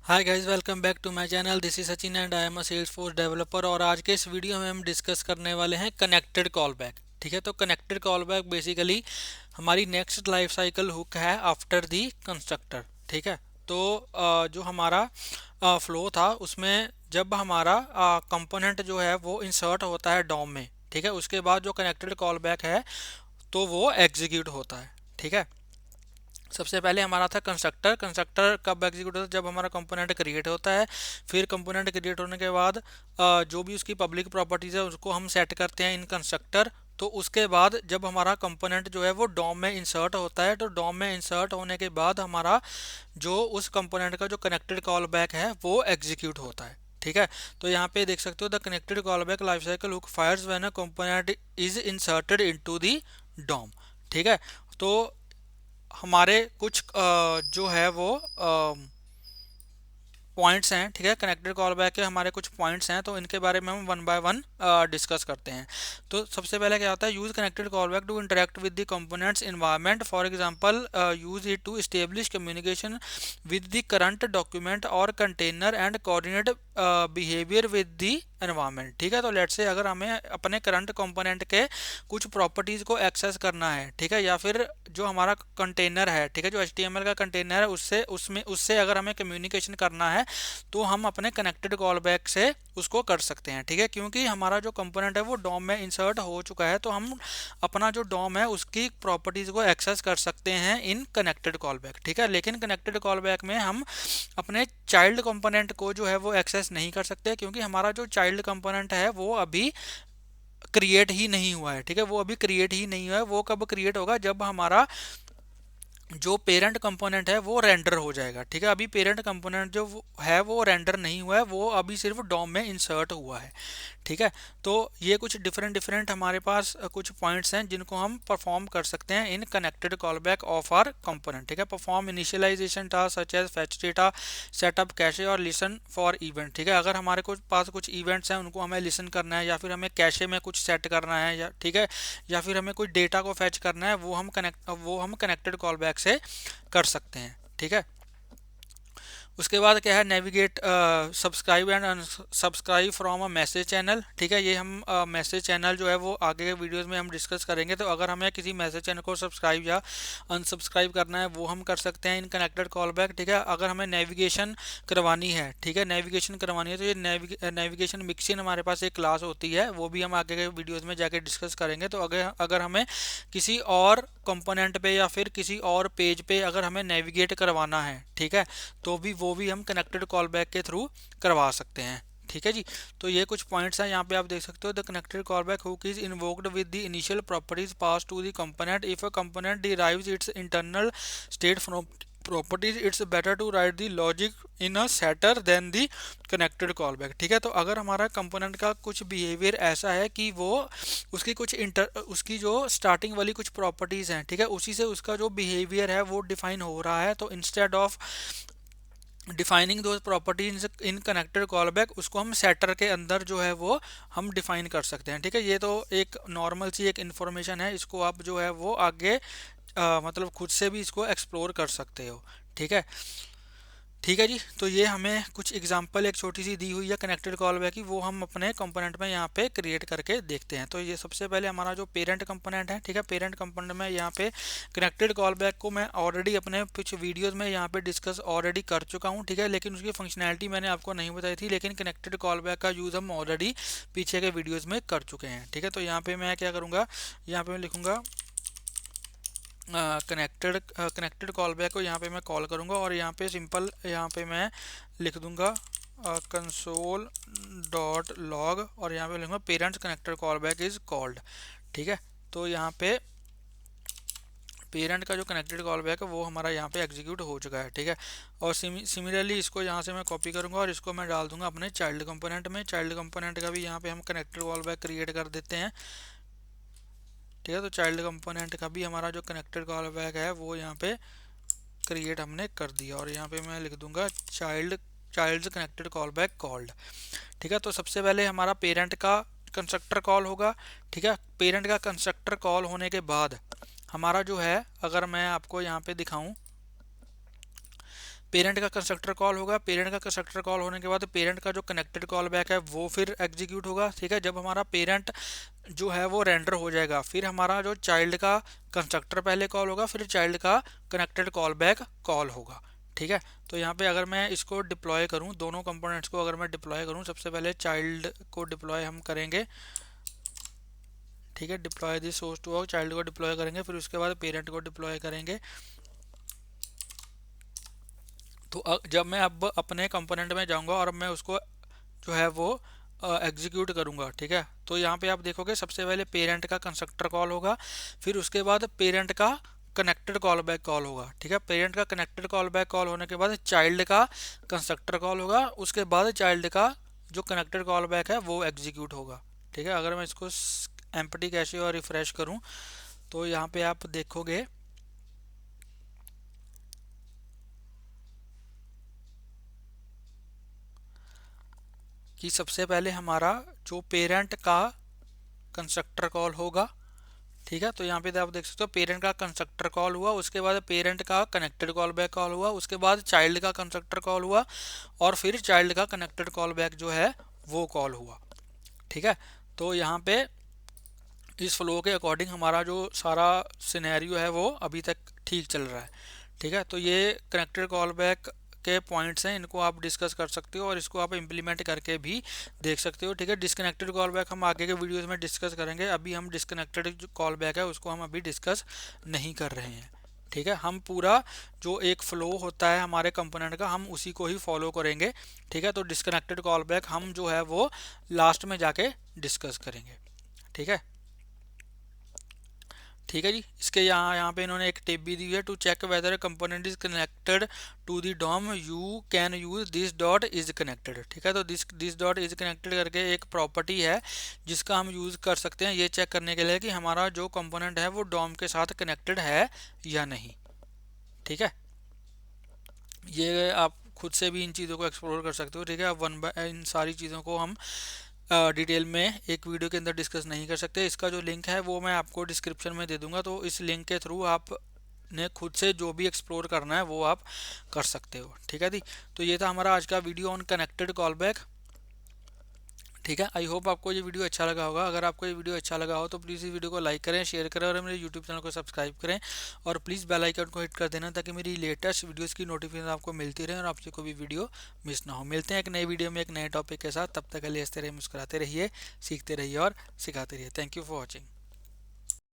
Hi guys, welcome back to my channel. This is Sachin and I am a Salesforce developer. और आज के इस video में हम डिस्कस करने वाले हैं कनेक्टेड कॉल बैक। ठीक है, तो कनेक्टेड कॉल बैक बेसिकली हमारी नेक्स्ट लाइफ साइकिल हुक है आफ्टर दी कंस्ट्रक्टर। ठीक है, तो जो हमारा फ्लो था उसमें जब हमारा कंपोनेंट जो है वो इंसर्ट होता है डॉम में। ठीक है, उसके बाद जो कनेक्टेड कॉल बैक है तो वो एग्जीक्यूट होता है। ठीक है, सबसे पहले हमारा था कंस्ट्रक्टर। कंस्ट्रक्टर कब एग्जीक्यूट होता है? जब हमारा कंपोनेंट क्रिएट होता है। फिर कंपोनेंट क्रिएट होने के बाद जो भी उसकी पब्लिक प्रॉपर्टीज है उसको हम सेट करते हैं इन कंस्ट्रक्टर। तो उसके बाद जब हमारा कंपोनेंट जो है वो डॉम में इंसर्ट होता है, तो डॉम में इंसर्ट होने के बाद हमारा जो उस कंपोनेंट का जो कनेक्टेड कॉल बैक है वो एग्जीक्यूट होता है। ठीक है, तो यहाँ पे देख सकते हो the connected callback lifecycle hook fires when a component is inserted into the DOM. ठीक है, तो हमारे कुछ जो है वो पॉइंट्स हैं। ठीक है, कनेक्टेड कॉल बैक के हमारे कुछ पॉइंट्स हैं, तो इनके बारे में हम वन बाय वन डिस्कस करते हैं। तो सबसे पहले क्या होता है? Use connected callback to interact with the components environment. For example use it to establish communication with the current document और container and coordinate behaviour with the environment. ठीक है, तो लेट्स से अगर हमें अपने करंट कंपोनेंट के कुछ properties को एक्सेस करना है, ठीक है, या फिर जो हमारा कंटेनर है, ठीक है, जो HTML का कंटेनर है उससे अगर हमें कम्युनिकेशन करना है तो हम अपने कनेक्टेड कॉल बैक से उसको कर सकते हैं। ठीक है, क्योंकि हमारा जो कंपोनेंट है वो डॉम में इंसर्ट हो चुका है, तो हम अपना जो डॉम है उसकी प्रॉपर्टीज को एक्सेस कर सकते हैं इन कनेक्टेड कॉल बैक। ठीक है, लेकिन कनेक्टेड कॉल बैक में हम अपने चाइल्ड कंपोनेंट को जो है वो एक्सेस नहीं कर सकते, क्योंकि हमारा जो चाइल्ड कंपोनेंट है वो अभी क्रिएट ही नहीं हुआ है। ठीक है, वो अभी क्रिएट ही नहीं हुआ है। वो कब क्रिएट होगा? जब हमारा जो पेरेंट कंपोनेंट है वो रेंडर हो जाएगा। ठीक है, अभी पेरेंट कंपोनेंट जो है वो रेंडर नहीं हुआ है, वो अभी सिर्फ डॉम में इंसर्ट हुआ है। ठीक है, तो ये कुछ डिफरेंट डिफरेंट हमारे पास कुछ पॉइंट्स हैं जिनको हम परफॉर्म कर सकते हैं in connected callback of our component. ठीक है, perform initialisation task such as fetch data, setup cache और लिसन फॉर इवेंट। ठीक है, अगर हमारे पास कुछ इवेंट्स हैं उनको हमें लिसन करना है, या फिर हमें कैशे में कुछ सेट करना है, या ठीक है, या फिर हमें कोई डेटा को फैच करना है, वो हम कनेक्टेड कॉल बैक से कर सकते हैं। ठीक है, उसके बाद क्या है? Navigate subscribe and unsubscribe from a message channel. ठीक है, ये हम मैसेज चैनल जो है वो आगे के वीडियोस में हम डिस्कस करेंगे। तो अगर हमें किसी मैसेज चैनल को सब्सक्राइब या अनसब्सक्राइब करना है वो हम कर सकते हैं इन कनेक्टेड कॉल बैक। ठीक है, अगर हमें नेविगेशन करवानी है, ठीक है, नेविगेशन करवानी है, तो ये नेविगेशन मिक्सिन हमारे पास एक क्लास होती है, वो भी हम आगे के वीडियोज़ में जाके डिस्कस करेंगे। तो अगर अगर हमें किसी और कंपोनेंट पे या फिर किसी और पेज पे अगर हमें नेविगेट करवाना है, ठीक है, तो भी वो भी हम कनेक्टेड कॉल बैक के थ्रू करवा सकते हैं। ठीक है जी, तो ये कुछ पॉइंट्स हैं यहाँ पे आप देख सकते हो। The connected callback hook is invoked with the initial properties pass to the component. If a component derives its internal state from properties, it's better to write the logic in a setter than the connected callback. ठीक है, तो अगर हमारा component का कुछ behaviour ऐसा है कि वो उसकी जो स्टार्टिंग वाली कुछ प्रॉपर्टीज हैं, ठीक है, उसी से उसका जो बिहेवियर है वो डिफाइन हो रहा है, तो इंस्टेड ऑफ डिफाइनिंग दो प्रॉपर्टीज इन कनेक्टेड कॉल बैक, उसको हम सेटर के अंदर जो है वो हम डिफाइन कर सकते हैं। ठीक है, ये तो एक नॉर्मल सी एक इन्फॉर्मेशन है, इसको आप जो है वो आगे मतलब खुद से भी इसको एक्सप्लोर कर सकते हो। ठीक है, ठीक है जी, तो ये हमें कुछ एग्जांपल एक छोटी सी दी हुई है कनेक्टेड कॉल बैक की, वो हम अपने कंपोनेंट में यहाँ पे क्रिएट करके देखते हैं। तो ये सबसे पहले हमारा जो पेरेंट कंपोनेंट है, ठीक है, पेरेंट कंपोनेंट में यहाँ पे कनेक्टेड कॉल बैक को मैं ऑलरेडी अपने कुछ वीडियोस में यहाँ पे डिस्कस ऑलरेडी कर चुका हूँ। ठीक है, लेकिन उसकी फंक्शनैलिटी मैंने आपको नहीं बताई थी, लेकिन कनेक्टेड कॉल बैक का यूज़ हम ऑलरेडी पीछे के वीडियोज़ में कर चुके हैं। ठीक है, तो यहाँ पे मैं क्या करूँगा, यहाँ पे मैं लिखूँगा कनेक्टेड कॉल बैक को यहाँ पे मैं कॉल करूँगा, और यहाँ पे सिंपल यहाँ पे मैं लिख दूँगा कंसोल डॉट लॉग, और यहाँ पे लिखूँगा parents connected call back is called. ठीक है, तो यहाँ पे पेरेंट का जो कनेक्टेड कॉल बैक है वो हमारा यहाँ पे एग्जीक्यूट हो चुका है। ठीक है, और सिमिलरली इसको यहाँ से मैं कॉपी करूँगा और इसको मैं डाल दूंगा अपने चाइल्ड कंपोनेंट में। चाइल्ड कंपोनेंट का भी यहाँ पे हम कनेक्टेड कॉल बैक क्रिएट कर देते हैं। ठीक है, तो चाइल्ड कंपोनेंट का भी हमारा जो कनेक्टेड कॉल बैक है वो यहाँ पे क्रिएट हमने कर दिया, और यहाँ पे मैं लिख दूंगा child connected call back called. ठीक है, तो सबसे पहले हमारा पेरेंट का कंस्ट्रक्टर कॉल होगा। ठीक है, पेरेंट का कंस्ट्रक्टर कॉल होने के बाद हमारा जो है, अगर मैं आपको यहाँ पे दिखाऊं, पेरेंट का कंस्ट्रक्टर कॉल होगा, पेरेंट का कंस्ट्रक्टर कॉल होने के बाद पेरेंट का जो कनेक्टेड कॉल बैक है वो फिर एग्जीक्यूट होगा। ठीक है, जब हमारा पेरेंट जो है वो रेंडर हो जाएगा, फिर हमारा जो चाइल्ड का कंस्ट्रक्टर पहले कॉल होगा, फिर चाइल्ड का कनेक्टेड कॉल बैक कॉल होगा। ठीक है, तो यहाँ पे अगर मैं इसको डिप्लॉय करूँ, दोनों कंपोनेंट्स को अगर मैं डिप्लॉय करूँ, सबसे पहले चाइल्ड को डिप्लॉय हम करेंगे। ठीक है, deploy this source to work, child को डिप्लॉय करेंगे, फिर उसके बाद पेरेंट को डिप्लॉय करेंगे। तो जब मैं अब अपने कंपोनेंट में जाऊंगा और मैं उसको जो है वो एग्जीक्यूट करूंगा। ठीक है, तो यहाँ पे आप देखोगे सबसे पहले पेरेंट का कंस्ट्रक्टर कॉल होगा, फिर उसके बाद पेरेंट का कनेक्टेड कॉल बैक कॉल होगा। ठीक है, पेरेंट का कनेक्टेड कॉल बैक कॉल होने के बाद चाइल्ड का कंस्ट्रक्टर कॉल होगा, उसके बाद चाइल्ड का जो कनेक्टेड कॉल बैक है वो एग्जीक्यूट होगा। ठीक है, अगर मैं इसको एम्प्टी कैशे और रिफ्रेश करूं तो यहाँ पे आप देखोगे कि सबसे पहले हमारा जो पेरेंट का कंस्ट्रक्टर कॉल होगा। ठीक है, तो यहाँ पे आप देख सकते हो पेरेंट का कंस्ट्रक्टर कॉल हुआ, उसके बाद पेरेंट का कनेक्टेड कॉल बैक कॉल हुआ, उसके बाद चाइल्ड का कंस्ट्रक्टर कॉल हुआ और फिर चाइल्ड का कनेक्टेड कॉल बैक जो है वो कॉल हुआ। ठीक है, तो यहाँ पे इस फ्लो के अकॉर्डिंग हमारा जो सारा सिनेरियो है वो अभी तक ठीक चल रहा है। ठीक है, तो ये कनेक्टेड कॉल बैक के पॉइंट्स हैं, इनको आप डिस्कस कर सकते हो और इसको आप इम्प्लीमेंट करके भी देख सकते हो। ठीक है, डिस्कनेक्टेड कॉल बैक हम आगे के वीडियोस में डिस्कस करेंगे, अभी हम डिस्कनेक्टेड जो कॉल बैक है उसको हम अभी डिस्कस नहीं कर रहे हैं। ठीक है, हम पूरा जो एक फ्लो होता है हमारे कंपोनेंट का हम उसी को ही फॉलो करेंगे। ठीक है, तो डिस्कनेक्टेड कॉल बैक हम जो है वो लास्ट में जाके डिस्कस करेंगे। ठीक है, ठीक है जी, इसके यहाँ पे इन्होंने एक टिप भी दी है, to check whether component is connected to the DOM you can use this dot is connected. ठीक है, तो दिस डॉट इज कनेक्टेड करके एक प्रॉपर्टी है जिसका हम यूज़ कर सकते हैं ये चेक करने के लिए कि हमारा जो कंपोनेंट है वो डॉम के साथ कनेक्टेड है या नहीं। ठीक है, ये आप खुद से भी इन चीज़ों को एक्सप्लोर कर सकते हो। ठीक है, अब वन बाय इन सारी चीज़ों को हम डिटेल में एक वीडियो के अंदर डिस्कस नहीं कर सकते। इसका जो लिंक है वो मैं आपको डिस्क्रिप्शन में दे दूंगा, तो इस लिंक के थ्रू आप ने खुद से जो भी एक्सप्लोर करना है वो आप कर सकते हो। ठीक है जी, तो ये था हमारा आज का video on connected callback. ठीक है, आई होप आपको ये वीडियो अच्छा लगा होगा। अगर आपको ये वीडियो अच्छा लगा हो तो प्लीज़ इस वीडियो को लाइक करें, शेयर करें और मेरे यूट्यूब चैनल को सब्सक्राइब करें और प्लीज़ बेल आइकन को हिट कर देना ताकि मेरी लेटेस्ट वीडियोस की नोटिफिकेशन आपको मिलती रहे और आपसे कोई भी वीडियो मिस ना हो। मिलते हैं एक नए वीडियो में एक नए टॉपिक के साथ, तब तक के लिए हंसते रहिए, मुस्कुराते रहिए, सीखते रहिए और सिखाते रहिए। Thank you for watching.